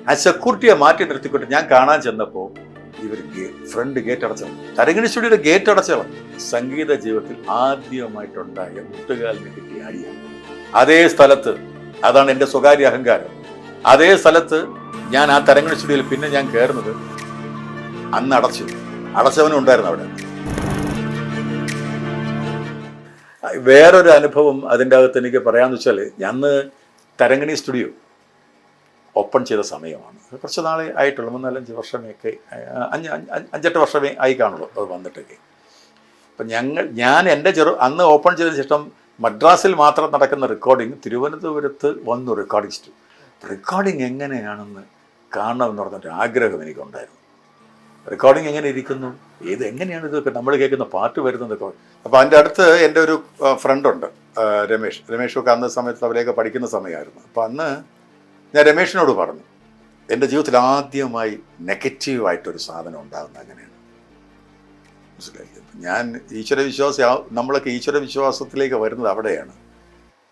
ആ സെക്യൂരിറ്റിയെ മാറ്റി നിർത്തിക്കൊണ്ട് ഞാൻ കാണാൻ ചെന്നപ്പോൾ ഇവർ ഫ്രണ്ട് ഗേറ്റ് അടച്ചത്, തരങ്ങിണി സ്റ്റുഡിയോയുടെ ഗേറ്റ് അടച്ചത്. സംഗീത ജീവിതത്തിൽ ആദ്യമായിട്ടുണ്ടായ മുട്ടുകാലിന് കിട്ടിയ അടിയാണ്. അതേ സ്ഥലത്ത്, അതാണ് എൻ്റെ സ്വകാര്യ അഹങ്കാരം, അതേ സ്ഥലത്ത് ഞാൻ ആ തരങ്ങിണി സ്റ്റുഡിയോയിൽ പിന്നെ ഞാൻ കയറുന്നത് അന്ന് അടച്ചവനും ഉണ്ടായിരുന്നു അവിടെ. വേറൊരു അനുഭവം അതിൻ്റെ അകത്ത് എനിക്ക് പറയാമെന്ന് വെച്ചാൽ, അന്ന് തരങ്ങിണി സ്റ്റുഡിയോ ഓപ്പൺ ചെയ്ത സമയമാണ്. കുറച്ച് നാളെ ആയിട്ടുള്ളൂ, 3-4-5 വർഷമൊക്കെ, 5-8 വർഷമേ ആയി കാണുള്ളൂ അത് വന്നിട്ടൊക്കെ. അപ്പം ഞാൻ എൻ്റെ അന്ന് ഓപ്പൺ ചെയ്തതിന് ശേഷം മദ്രാസിൽ മാത്രം നടക്കുന്ന റെക്കോർഡിങ് തിരുവനന്തപുരത്ത് വന്നു. റെക്കോർഡിങ് എങ്ങനെയാണെന്ന് കാണണമെന്ന് പറഞ്ഞൊരു ആഗ്രഹം എനിക്കുണ്ടായിരുന്നു. റെക്കോർഡിങ് എങ്ങനെ ഇരിക്കുന്നു, എങ്ങനെയാണ് ഇതൊക്കെ നമ്മൾ കേൾക്കുന്ന പാട്ട് വരുന്നതൊക്കെ. അപ്പോൾ അതിൻ്റെ അടുത്ത് എൻ്റെ ഒരു ഫ്രണ്ടുണ്ട്, രമേഷൊക്കെ അന്ന് സമയത്ത് അവരെയൊക്കെ പഠിക്കുന്ന സമയമായിരുന്നു. അപ്പോൾ അന്ന് ഞാൻ രമേഷിനോട് പറഞ്ഞു, എൻ്റെ ജീവിതത്തിൽ ആദ്യമായി നെഗറ്റീവായിട്ടൊരു സാധനം ഉണ്ടാകുന്ന അങ്ങനെയാണ്. മനസ്സിലായി? ഞാൻ നമ്മളൊക്കെ ഈശ്വരവിശ്വാസത്തിലേക്ക് വരുന്നത് അവിടെയാണ്.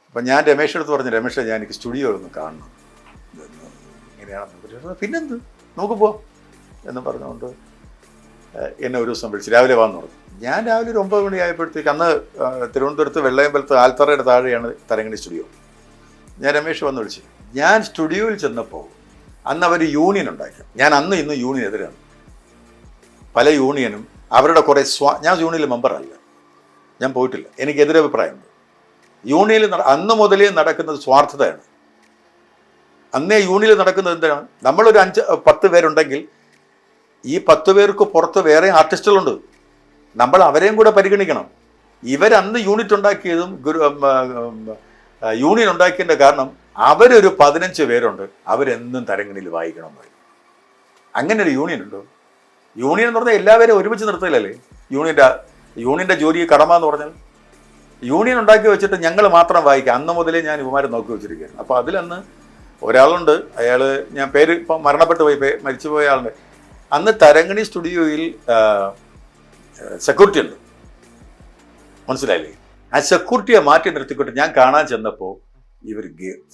അപ്പം ഞാൻ രമേഷിനടുത്ത് പറഞ്ഞു, രമേഷ് ഞാൻ എനിക്ക് സ്റ്റുഡിയോ ഒന്ന് കാണണം, എങ്ങനെയാണെന്ന്. പിന്നെന്ത്, നമുക്ക് പോവാം എന്ന് പറഞ്ഞുകൊണ്ട് എന്നെ ഒരു ദിവസം വിളിച്ച് രാവിലെ വന്നു പറഞ്ഞു. ഞാൻ രാവിലെ ഒരു 9 മണി ആയപ്പോഴത്തേക്ക്, അന്ന് തിരുവനന്തപുരത്ത് വെള്ളയമ്പലത്ത് ആൽത്തറയുടെ താഴെയാണ് തരങ്ങിണി സ്റ്റുഡിയോ. ഞാൻ രമേഷ് വന്ന് വിളിച്ചു. ഞാൻ സ്റ്റുഡിയോയിൽ ചെന്നപ്പോൾ അന്ന് അവർ യൂണിയൻ ഉണ്ടാക്കി. ഞാൻ ഇന്ന് യൂണിയൻ എതിരാണ്. പല യൂണിയനും അവരുടെ കുറേ ഞാൻ യൂണിയനിൽ മെമ്പറല്ല, ഞാൻ പോയിട്ടില്ല, എനിക്ക് എതിരഭിപ്രായമുണ്ട്. യൂണിയനിൽ അന്ന് മുതലേ നടക്കുന്നത് സ്വാർത്ഥതയാണ്. അന്നേ യൂണിയനിൽ നടക്കുന്നത് എന്താണ്, നമ്മളൊരു 5-10 പേരുണ്ടെങ്കിൽ ഈ 10 പേർക്ക് പുറത്ത് വേറെ ആർട്ടിസ്റ്റുകളുണ്ട്, നമ്മൾ അവരെയും കൂടെ പരിഗണിക്കണം. ഇവരന്ന് യൂണിറ്റ് ഉണ്ടാക്കിയതും യൂണിയൻ ഉണ്ടാക്കിയതിൻ്റെ കാരണം അവരൊരു 15 പേരുണ്ട്, അവരെന്നും തരങ്ങിണിയിൽ വായിക്കണം എന്ന് പറയും. അങ്ങനെ ഒരു യൂണിയൻ ഉണ്ടോ? യൂണിയൻ എന്ന് പറഞ്ഞാൽ എല്ലാവരെയും ഒരുമിച്ച് നിർത്തില്ലല്ലേ യൂണിയൻ്റെ ജോലി കടമ എന്ന് പറഞ്ഞാൽ. യൂണിയൻ ഉണ്ടാക്കി വെച്ചിട്ട് ഞങ്ങൾ മാത്രം വായിക്കാം. അന്ന് മുതലേ ഞാൻ ഇവന്മാരെ നോക്കി വെച്ചിരിക്കുകയാണ്. അപ്പോൾ അതിലന്ന് ഒരാളുണ്ട്, അയാൾ ഞാൻ പേര് ഇപ്പം മരിച്ചുപോയ ആളുണ്ട്. അന്ന് തരങ്ങിണി സ്റ്റുഡിയോയിൽ സെക്യൂരിറ്റി ഉണ്ട്, മനസ്സിലായില്ലേ? ആ സെക്യൂരിറ്റിയെ മാറ്റി നിർത്തിക്കൊണ്ട് ഞാൻ കാണാൻ ചെന്നപ്പോൾ ഇവർ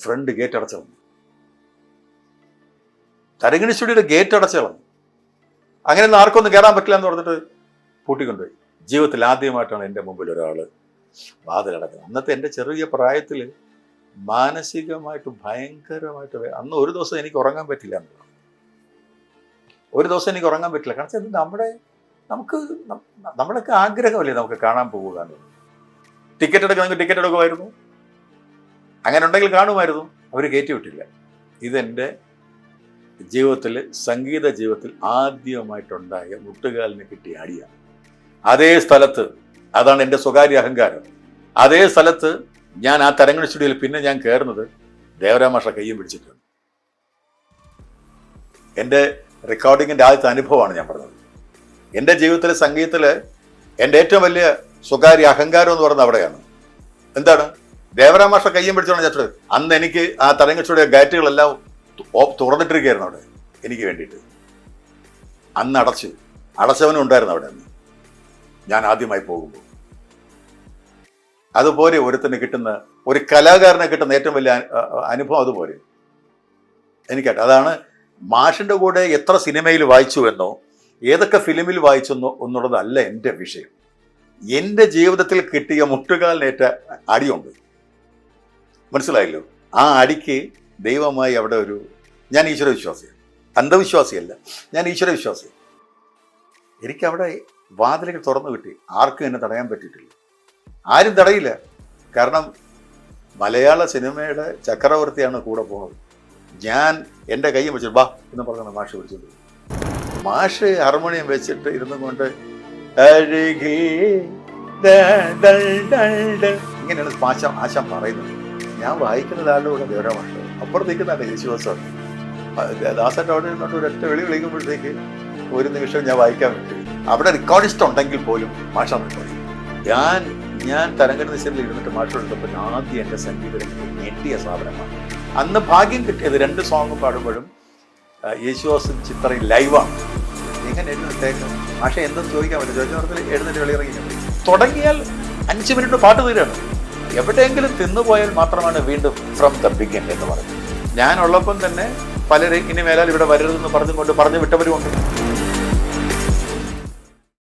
ഫ്രണ്ട് ഗേറ്റ് അടച്ചത്, തരങ്ങിണി സ്റ്റുഡിയോയുടെ ഗേറ്റ് അടച്ചത്. അങ്ങനെ ആർക്കൊന്നും കയറാൻ പറ്റില്ല എന്ന് പറഞ്ഞിട്ട് പൂട്ടിക്കൊണ്ടുപോയി. ജീവിതത്തിൽ ആദ്യമായിട്ടാണ് എൻ്റെ മുമ്പിൽ ഒരാൾ വാതിലടക്കുന്നത്. അന്നത്തെ എൻ്റെ ചെറിയ പ്രായത്തിൽ മാനസികമായിട്ട് ഭയങ്കരമായിട്ട് അന്ന് ഒരു ദിവസം എനിക്ക് ഉറങ്ങാൻ പറ്റില്ല എന്നുള്ളത്. കാരണം നമ്മളൊക്കെ ആഗ്രഹമല്ലേ നമുക്ക് കാണാൻ പോവുക എന്നുള്ളത്. ടിക്കറ്റ് എടുക്കണമെങ്കിൽ ടിക്കറ്റ് എടുക്കുമായിരുന്നു, അങ്ങനെ ഉണ്ടെങ്കിൽ കാണുമായിരുന്നു. അവർ കയറ്റി വിട്ടില്ല. ഇതെൻ്റെ ജീവിതത്തിൽ, സംഗീത ജീവിതത്തിൽ ആദ്യമായിട്ടുണ്ടായ മുട്ടുകാലിന് കിട്ടിയ അടിയാണ്. അതേ സ്ഥലത്ത്, അതാണ് എൻ്റെ സ്വകാര്യ അഹങ്കാരം, അതേ സ്ഥലത്ത് ഞാൻ ആ തരങ്ങിണി സ്റ്റുഡിയോയിൽ പിന്നെ ഞാൻ കയറുന്നത് ദേവരാമാഷ കയ്യും പിടിച്ചിട്ടുണ്ട്. എൻ്റെ റെക്കോർഡിങ്ങിൻ്റെ ആദ്യത്തെ അനുഭവമാണ് ഞാൻ പറഞ്ഞത്. എൻ്റെ ജീവിതത്തിലെ സംഗീതത്തിൽ എൻ്റെ ഏറ്റവും വലിയ സ്വകാര്യ അഹങ്കാരം എന്ന് പറയുന്നത് അവിടെയാണ്. എന്താണ്? ദേവരാമാഷ കയ്യും പിടിച്ചോണ്ട് ചേട്ടത്. അന്ന് എനിക്ക് ആ തരങ്ങിണി സ്റ്റുഡിയോ ഗാറ്റുകളെല്ലാം തുറന്നിട്ടിരിക്കുകയായിരുന്നു അവിടെ എനിക്ക് വേണ്ടിയിട്ട്. അന്ന് അടച്ചവനും ഉണ്ടായിരുന്നു അവിടെ. അന്ന് ഞാൻ ആദ്യമായി പോകുമ്പോൾ അതുപോലെ ഒരുത്തന് കിട്ടുന്ന, ഒരു കലാകാരനെ കിട്ടുന്ന ഏറ്റവും വലിയ അനുഭവം അതുപോലെ എനിക്കാട്ടെ. അതാണ് മാഷിൻ്റെ കൂടെ എത്ര സിനിമയിൽ വായിച്ചു എന്നോ ഏതൊക്കെ ഫിലിമിൽ വായിച്ചെന്നോ എന്നുള്ളതല്ല എൻ്റെ വിഷയം. എൻ്റെ ജീവിതത്തിൽ കിട്ടിയ മുട്ടുകാലിനേറ്റ അടിയുണ്ട്, മനസ്സിലായല്ലോ. ആ അടിക്ക് ദൈവമായി അവിടെ ഞാൻ ഈശ്വരവിശ്വാസിയാണ്, അന്ധവിശ്വാസിയല്ല, ഞാൻ ഈശ്വരവിശ്വാസിയാണ്. എനിക്കവിടെ വാതിലുകൾ തുറന്നു കിട്ടി. ആർക്കും എന്നെ തടയാൻ പറ്റിയിട്ടില്ല, ആരും തടയില്ല. കാരണം മലയാള സിനിമയുടെ ചക്രവർത്തിയാണ് കൂടെ പോകുന്നത്. ഞാൻ എൻ്റെ കൈ വെച്ചിട്ട് ബാ എന്ന് പറഞ്ഞാണ് മാഷ് വിളിച്ചോണ്ട്. മാഷ് ഹാർമോണിയം വെച്ചിട്ട് ഇരുന്നു കൊണ്ട് ഇങ്ങനെയാണ് ആശാൻ പറയുന്നത്. ഞാൻ വായിക്കുന്നത് ആളുടെ കൂടെ ദേവരാമാഷ്, അപ്പുറത്തേക്കുന്നതാണ് യേശുദാസാണ്. ദാസൻ്റെ അവിടെ നിന്നോട്ട് ഒരൊറ്റ വിളിക്കുമ്പോഴത്തേക്ക് ഒരു നിമിഷം ഞാൻ വായിക്കാൻ പറ്റും. അവിടെ റെക്കോർഡിസ്റ്റ് ഉണ്ടെങ്കിൽ പോലും മാഷാണ് റെക്കോർഡ്. ഞാൻ തരംഗ നിശയിൽ ഇരുന്നിട്ട് മാഷെടുത്തപ്പോൾ ആദ്യം എൻ്റെ സംഗീതത്തിൽ ഞെട്ടിയ സാധനമാണ്. അന്ന് ഭാഗ്യം കിട്ടിയത് 2 സോങ് പാടുമ്പോഴും യേശുദാസും ചിത്രയും ലൈവാണ്. എങ്ങനെ എഴുന്നേറ്റേക്കാം മാഷ എന്തെന്ന് ചോദിക്കാൻ പറ്റും. ചോദിച്ച എഴുന്നേറ്റ് വെളിയിറങ്ങി തുടങ്ങിയാൽ 5 മിനിറ്റ് പാട്ട് തീരാണ്. എവിടെയെങ്കിലും തിന്നുപോയാൽ മാത്രമാണ് വീണ്ടും ഫ്രം ദ ബിഗിൻ എന്ന് പറയുന്നത്. ഞാനുള്ളപ്പം തന്നെ പലരും ഇനി മേലാൽ ഇവിടെ വരരുതെന്ന് പറഞ്ഞുകൊണ്ട് പറഞ്ഞു വിട്ടവരുമുണ്ട്.